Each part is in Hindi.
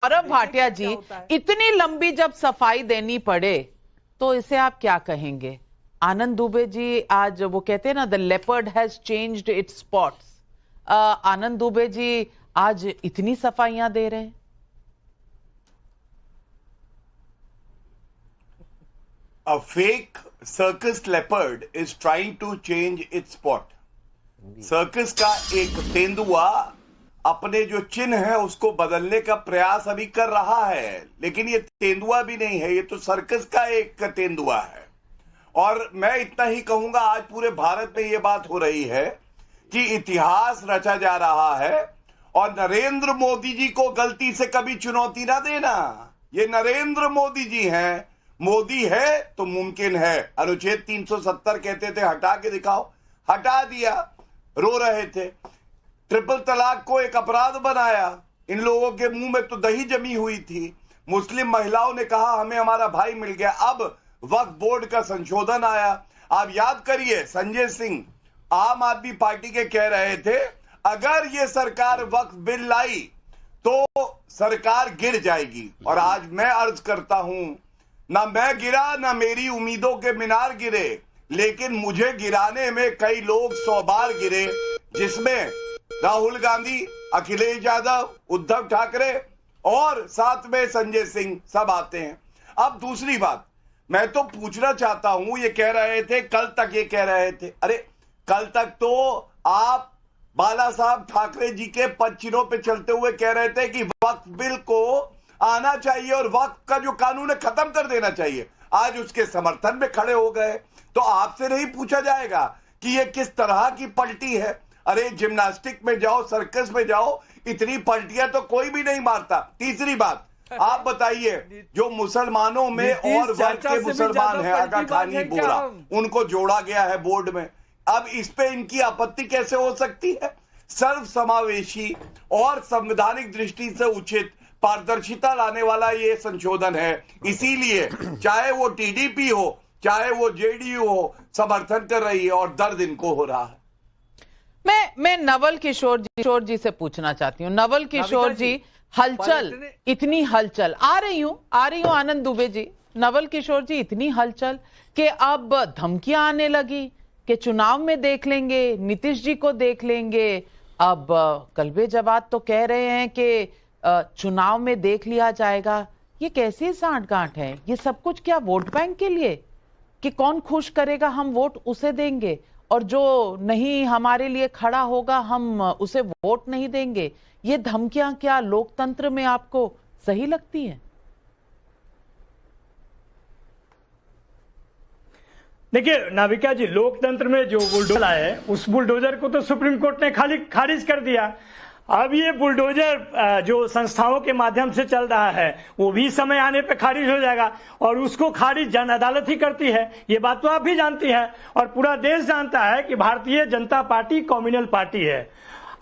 सौरभ भाटिया जी, इतनी लंबी जब सफाई देनी पड़े तो इसे आप क्या कहेंगे? आनंद दुबे जी, आज वो कहते हैं ना, the leopard has changed its spots. Anand Dubey ji आज इतनी सफाइयां दे रहे हैं। A fake circus leopard is trying to change its spot. Circus का एक तेंदुआ अपने जो चिन्ह है उसको बदलने का प्रयास अभी कर रहा है, लेकिन ये तेंदुआ भी नहीं है, ये तो सर्कस का एक तेंदुआ है। और मैं इतना ही कहूंगा, आज पूरे भारत में ये बात हो रही है कि इतिहास रचा जा रहा है और नरेंद्र मोदी जी को गलती से कभी चुनौती ना देना। ये नरेंद्र मोदी जी हैं, मोदी है तो मुमकिन है। अनुच्छेद 370 कहते थे हटा के दिखाओ, हटा दिया, रो रहे थे। ट्रिपल तलाक को एक अपराध बनाया, इन लोगों के मुंह में तो दही जमी हुई थी। मुस्लिम महिलाओं ने कहा हमें हमारा भाई मिल गया। अब वक्फ बोर्ड का संशोधन आया। आप याद करिए, संजय सिंह आम आदमी पार्टी के कह रहे थे अगर ये सरकार वक्फ बिल लाई तो सरकार गिर जाएगी। और आज मैं अर्ज करता हूं, ना मैं गिरा ना मेरी उम्मीदों के मीनार गिरे, लेकिन मुझे गिराने में कई लोग 100 बार गिरे, जिसमें राहुल गांधी, अखिलेश यादव, उद्धव ठाकरे और साथ में संजय सिंह सब आते हैं। अब दूसरी बात मैं तो पूछना चाहता हूं, ये कह रहे थे कल तक, ये कह रहे थे, अरे कल तक तो आप बाला साहब ठाकरे जी के पदचिन्हों पे चलते हुए कह रहे थे कि वक्फ बिल को आना चाहिए और वक्फ का जो कानून है खत्म कर देना चाहिए। आज उसके समर्थन में खड़े हो गए, तो आपसे नहीं पूछा जाएगा कि ये किस तरह की पलटी है? अरे जिम्नास्टिक में जाओ, सर्कस में जाओ, इतनी पलटियां तो कोई भी नहीं मारता। तीसरी बात आप बताइए, जो मुसलमानों में और वर्ग के मुसलमान हैं, आगा खानी बोरा, उनको जोड़ा गया है बोर्ड में। अब इस पे इनकी आपत्ति कैसे हो सकती है? सर्व समावेशी और संवैधानिक दृष्टि से उचित पारदर्शिता लाने वाला ये संशोधन है। इसीलिए चाहे वो टीडीपी हो चाहे वो जेडीयू हो, समर्थन कर रही है और दर्द इनको हो रहा है। मैं नवल किशोर जी से पूछना चाहती हूँ। नवल किशोर जी, हलचल, इतनी हलचल आ रही हूँ आनंद दुबे जी, नवल किशोर जी, इतनी हलचल कि अब धमकियां आने लगी कि चुनाव में देख लेंगे, नीतीश जी को देख लेंगे। अब कल्बे जवाद तो कह रहे हैं कि चुनाव में देख लिया जाएगा। ये कैसी सांठगांठ है? ये सब कुछ क्या वोट बैंक के लिए कि कौन खुश करेगा हम वोट उसे देंगे, और जो नहीं हमारे लिए खड़ा होगा हम उसे वोट नहीं देंगे? ये धमकियां क्या लोकतंत्र में आपको सही लगती हैं? देखिए नाविका जी, लोकतंत्र में जो बुलडोजर है उस बुलडोजर को तो सुप्रीम कोर्ट ने खारिज कर दिया। अब ये बुलडोजर जो संस्थाओं के माध्यम से चल रहा है वो भी समय आने पे खारिज हो जाएगा, और उसको खारिज जन अदालत ही करती है। ये बात तो आप भी जानती हैं और पूरा देश जानता है कि Bharatiya Janata party communal party है।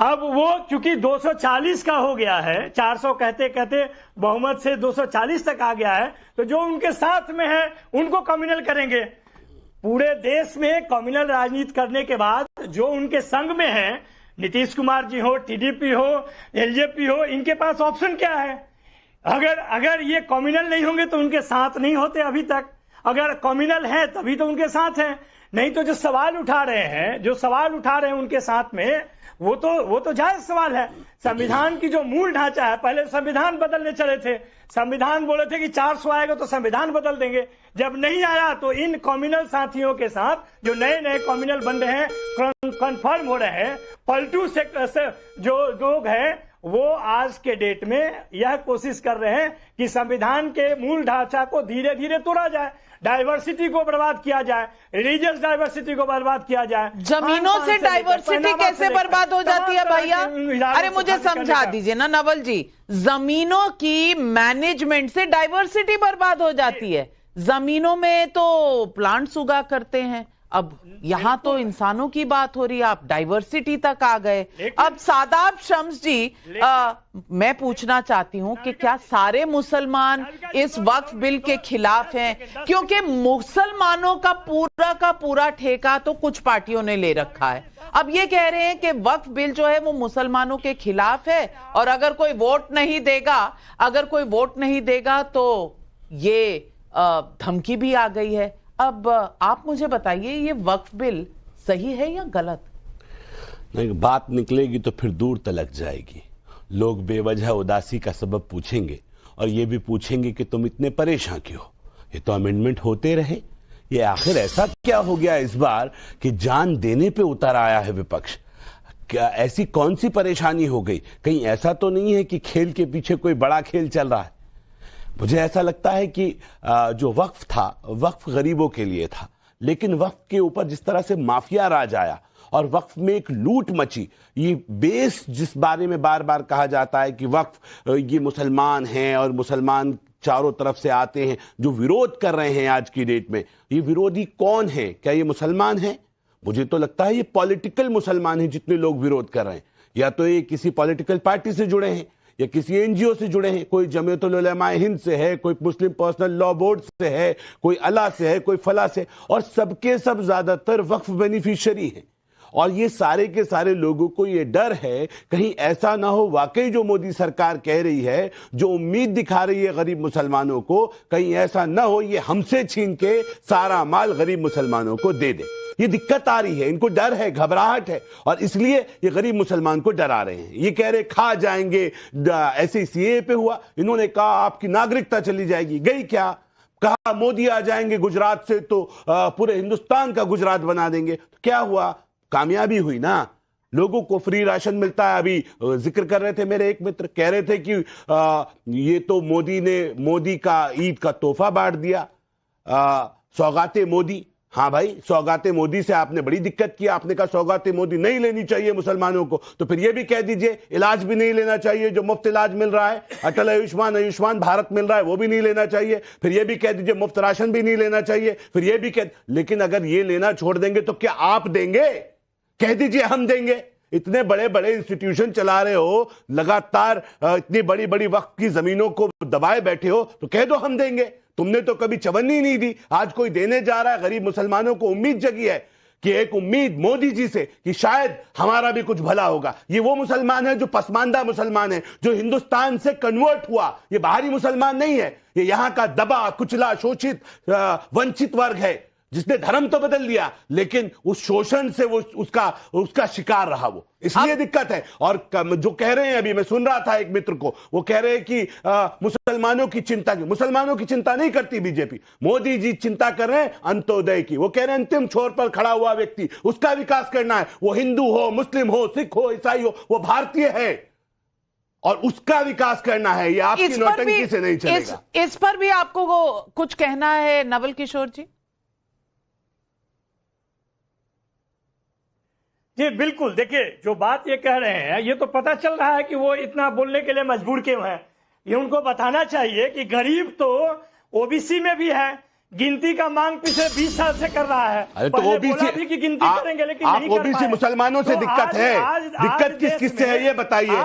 अब वो चूंकि 240 का हो गया है, 400 कहते कहते बहुमत से 240 तक आ गया है, तो जो उनके साथ में है उनको कम्युनल करेंगे। पूरे देश में कम्युनल राजनीति करने के बाद जो उनके संग में है, नीतीश कुमार जी हो, टीडीपी हो, एलजेपी हो, इनके पास ऑप्शन क्या है? अगर ये कम्युनल नहीं होंगे तो उनके साथ नहीं होते अभी तक। अगर कम्युनल है तभी तो उनके साथ हैं, नहीं तो जो सवाल उठा रहे हैं उनके साथ में, वो तो जायज सवाल है। संविधान की जो मूल ढांचा है, पहले संविधान बदलने चले थे, संविधान बोले थे कि 400 आएगा तो संविधान बदल देंगे। जब नहीं आया तो इन कम्युनल साथियों के साथ जो नए नए कम्युनल बन रहे हैं, कंफर्म हो रहे हैं, पलटू से जो लोग हैं वो आज के डेट में यह कोशिश कर रहे हैं कि संविधान के मूल ढांचा को धीरे धीरे तोड़ा जाए, डाइवर्सिटी को बर्बाद किया जाए, रिलीजियस डाइवर्सिटी को बर्बाद किया जाए। जमीनों से डाइवर्सिटी कैसे बर्बाद हो जाती है भैया? अरे मुझे समझा दीजिए ना नवल जी, जमीनों की मैनेजमेंट से डाइवर्सिटी बर्बाद हो जाती है। जमीनों में तो प्लांट्स उगा करते हैं, अब यहाँ तो इंसानों की बात हो रही है, आप डाइवर्सिटी तक आ गए। अब सादाब शम्स जी, मैं पूछना चाहती हूँ कि क्या सारे मुसलमान इस वक्फ बिल के खिलाफ हैं? क्योंकि मुसलमानों का पूरा ठेका तो कुछ पार्टियों ने ले रखा है। अब ये कह रहे हैं कि वक्फ बिल जो है वो मुसलमानों के खिलाफ है, और अगर कोई वोट नहीं देगा तो ये धमकी भी आ गई है। अब आप मुझे बताइए, ये वक्फ बिल सही है या गलत? नहीं, बात निकलेगी तो फिर दूर तलक जाएगी। लोग बेवजह उदासी का सबब पूछेंगे, और ये भी पूछेंगे कि तुम इतने परेशान क्यों? ये तो अमेंडमेंट होते रहे, ये आखिर ऐसा क्या हो गया इस बार कि जान देने पे उतर आया है विपक्ष? क्या ऐसी कौन सी परेशानी हो गई? कहीं ऐसा तो नहीं है कि खेल के पीछे कोई बड़ा खेल चल रहा है? मुझे ऐसा लगता है कि जो वक्फ था, वक्फ गरीबों के लिए था, लेकिन वक्फ के ऊपर जिस तरह से माफिया राज आया और वक्फ में एक लूट मची, ये बेस जिस बारे में बार बार कहा जाता है कि वक्फ ये मुसलमान हैं और मुसलमान चारों तरफ से आते हैं जो विरोध कर रहे हैं आज की डेट में, ये विरोधी कौन है? क्या ये मुसलमान हैं? मुझे तो लगता है ये पॉलिटिकल मुसलमान हैं जितने लोग विरोध कर रहे हैं। या तो ये किसी पॉलिटिकल पार्टी से जुड़े हैं, या किसी एनजीओ से जुड़े हैं, कोई जमीयतुल उलमा हिंद से है, कोई मुस्लिम पर्सनल लॉ बोर्ड से है, कोई अला से है, कोई फला से, और सबके सब ज्यादातर वक्फ बेनिफिशियरी हैं। और ये सारे के सारे लोगों को ये डर है कहीं ऐसा ना हो वाकई जो मोदी सरकार कह रही है, जो उम्मीद दिखा रही है गरीब मुसलमानों को, कहीं ऐसा ना हो ये हमसे छीन के सारा माल गरीब मुसलमानों को दे दे। ये दिक्कत आ रही है, इनको डर है, घबराहट है, और इसलिए ये गरीब मुसलमान को डरा रहे हैं। ये कह रहे खा जाएंगे, ऐसे सीए पे हुआ, इन्होंने कहा आपकी नागरिकता चली जाएगी, गई क्या? कहा मोदी आ जाएंगे गुजरात से तो पूरे हिंदुस्तान का गुजरात बना देंगे, तो क्या हुआ? कामयाबी हुई ना, लोगों को फ्री राशन मिलता है। अभी जिक्र कर रहे थे मेरे एक मित्र, कह रहे थे कि ये तो मोदी का ईद का तोहफा बांट दिया, सौगाते मोदी। हाँ भाई, सौगाते मोदी से आपने बड़ी दिक्कत की, आपने कहा सौगाते मोदी नहीं लेनी चाहिए मुसलमानों को, तो फिर ये भी कह दीजिए इलाज भी नहीं लेना चाहिए, जो मुफ्त इलाज मिल रहा है, अटल आयुष्मान भारत मिल रहा है वो भी नहीं लेना चाहिए, फिर ये भी कह दीजिए मुफ्त राशन भी नहीं लेना चाहिए, फिर ये भी कह, लेकिन अगर ये लेना छोड़ देंगे तो क्या आप देंगे? कह दीजिए हम देंगे। इतने बड़े बड़े इंस्टीट्यूशन चला रहे हो, लगातार इतनी बड़ी बड़ी वक्फ की जमीनों को दबाए बैठे हो, तो कह दो हम देंगे। तुमने तो कभी चवन्नी नहीं दी, आज कोई देने जा रहा है। गरीब मुसलमानों को उम्मीद जगी है कि एक उम्मीद मोदी जी से कि शायद हमारा भी कुछ भला होगा। ये वो मुसलमान है जो पसमानदा मुसलमान है, जो हिंदुस्तान से कन्वर्ट हुआ, ये बाहरी मुसलमान नहीं है, ये यहां का दबा कुचला शोषित वंचित वर्ग है, जिसने धर्म तो बदल लिया लेकिन उस शोषण से वो उसका शिकार रहा, वो इसलिए दिक्कत है। और जो कह रहे हैं, अभी मैं सुन रहा था एक मित्र को, वो कह रहे हैं कि मुसलमानों की चिंता की, मुसलमानों की चिंता नहीं करती बीजेपी, मोदी जी चिंता कर रहे हैं अंत्योदय की। वो कह रहे हैं अंतिम छोर पर खड़ा हुआ व्यक्ति, उसका विकास करना है, वो हिंदू हो, मुस्लिम हो, सिख हो, ईसाई हो, वो भारतीय है और उसका विकास करना है। ये आपकी नौटंकी से नहीं चलेगा। इस पर भी आपको कुछ कहना है नवल किशोर जी? जी बिल्कुल, देखिए जो बात ये कह रहे हैं, ये तो पता चल रहा है कि वो इतना बोलने के लिए मजबूर क्यों हैं। ये उनको बताना चाहिए कि गरीब तो ओबीसी में भी है, गिनती का मांग पिछले 20 साल से कर रहा है। अरे तो ओबीसी की गिनती करेंगे, लेकिन आप ओबीसी मुसलमानों से दिक्कत है, दिक्कत किस किस से है ये बताइए।